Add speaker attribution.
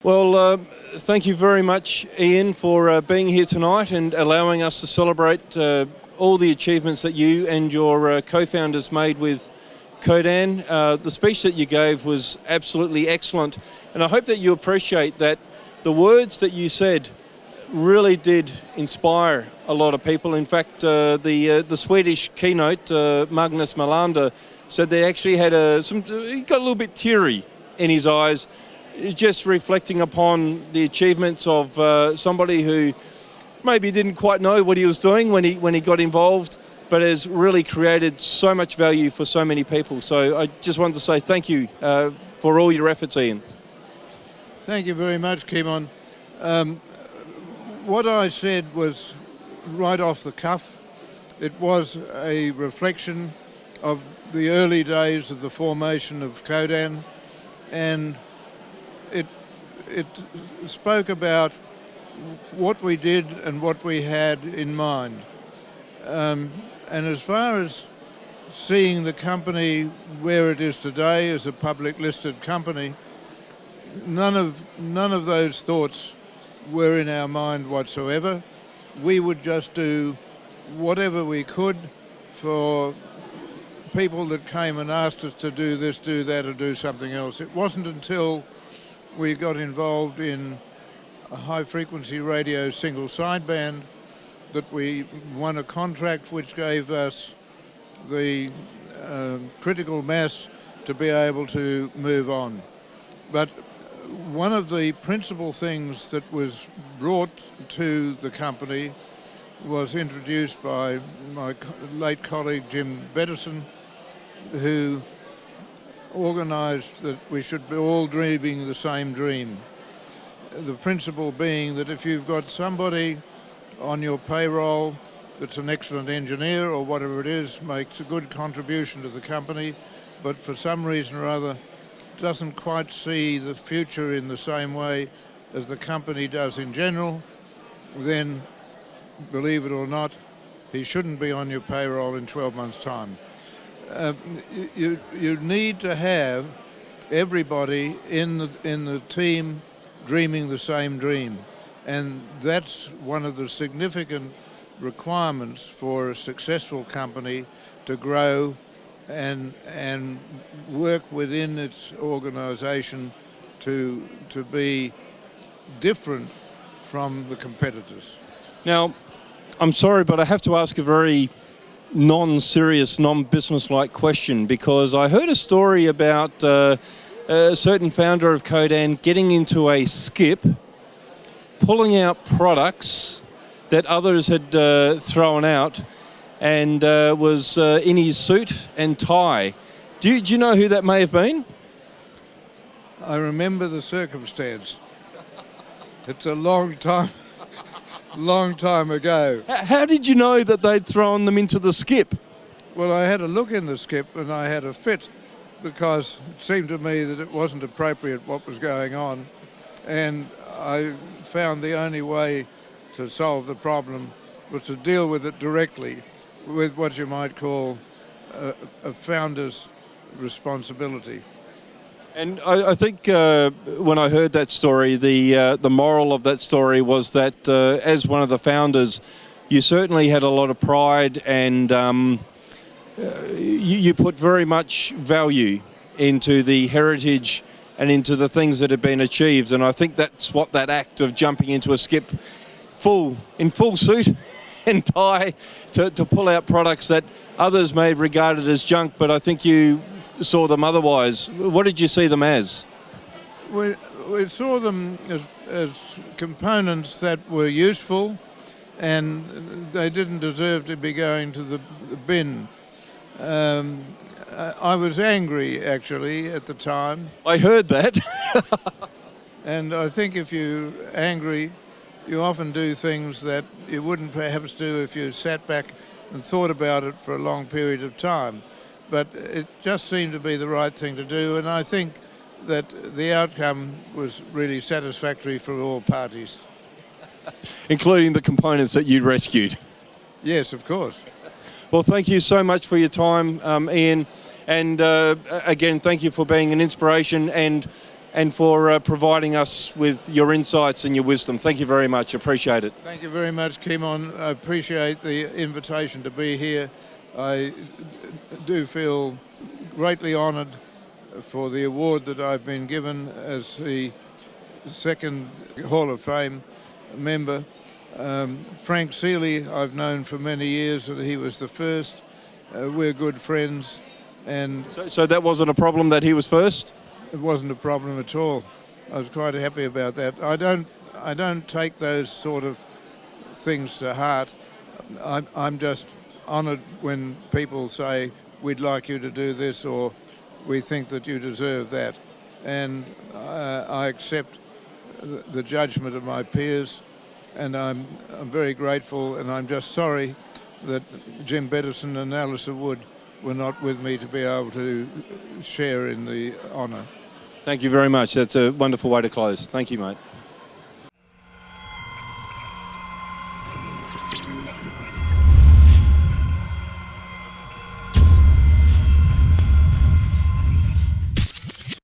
Speaker 1: Well, thank you very much, Ian, for being here tonight and allowing us to celebrate all the achievements that you and your co-founders made with Codan. The speech that you gave was absolutely excellent, and I hope that you appreciate that the words that you said really did inspire a lot of people. In fact, the Swedish keynote, Magnus Melander, said they actually had he got a little bit teary in his eyes, just reflecting upon the achievements of somebody who maybe didn't quite know what he was doing when he got involved, but has really created so much value for so many people. So I just wanted to say thank you for all your efforts, Ian.
Speaker 2: Thank you very much, Kimon. What I said was right off the cuff. It was a reflection of the early days of the formation of Codan, and it spoke about what we did and what we had in mind. And as far as seeing the company where it is today as a public listed company, none of those thoughts were in our mind whatsoever. We would just do whatever we could for people that came and asked us to do this, do that, or do something else. It wasn't until we got involved in a high-frequency radio single sideband that we won a contract which gave us the critical mass to be able to move on. But one of the principal things that was brought to the company was introduced by my late colleague Jim Bettison, who organised that we should be all dreaming the same dream. The principle being that if you've got somebody on your payroll that's an excellent engineer or whatever it is, makes a good contribution to the company, but for some reason or other doesn't quite see the future in the same way as the company does in general, then, believe it or not, he shouldn't be on your payroll in 12 months' time. You need to have everybody in the team dreaming the same dream, and that's one of the significant requirements for a successful company to grow and work within its organisation to be different from the competitors. Now,
Speaker 1: I'm sorry, but I have to ask a very non-serious, non-business-like question, because I heard a story about a certain founder of Codan getting into a skip, pulling out products that others had thrown out, and was in his suit and tie. Do you know who that may have been?
Speaker 2: I remember the circumstance. It's a long time ago.
Speaker 1: How did you know that they'd thrown them into the skip?
Speaker 2: Well, I had a look in the skip and I had a fit, because it seemed to me that it wasn't appropriate what was going on, and I found the only way to solve the problem was to deal with it directly, with what you might call a founder's responsibility.
Speaker 1: And I think when I heard that story, the moral of that story was that as one of the founders, you certainly had a lot of pride, and you put very much value into the heritage and into the things that have been achieved. And I think that's what that act of jumping into a skip in full suit and tie to pull out products that others may have regarded as junk, but I think you saw them otherwise. What did you see them as?
Speaker 2: We saw them as components that were useful, and they didn't deserve to be going to the bin. I was angry, actually, at the time.
Speaker 1: I heard that.
Speaker 2: And I think if you're angry, you often do things that you wouldn't perhaps do if you sat back and thought about it for a long period of time. But it just seemed to be the right thing to do, and I think that the outcome was really satisfactory for all parties.
Speaker 1: Including the components that you rescued.
Speaker 2: Yes, of course.
Speaker 1: Well, thank you so much for your time, Ian. And again, thank you for being an inspiration and and for providing us with your insights and your wisdom. Thank you very much. Appreciate it.
Speaker 2: Thank you very much, Kimon. I appreciate the invitation to be here. I do feel greatly honoured for the award that I've been given as the second Hall of Fame member. Frank Seeley I've known for many years, and he was the first. We're good friends, and
Speaker 1: So that wasn't a problem that he was first?
Speaker 2: it wasn't a problem at all. I was quite happy about that. I don't take those sort of things to heart. I'm just honoured when people say, we'd like you to do this, or we think that you deserve that. And I accept the judgment of my peers, and I'm very grateful, and I'm just sorry that Jim Bettison and Alistair Wood were not with me to be able to share in the honour.
Speaker 1: Thank you very much. That's a wonderful way to close. Thank you, mate.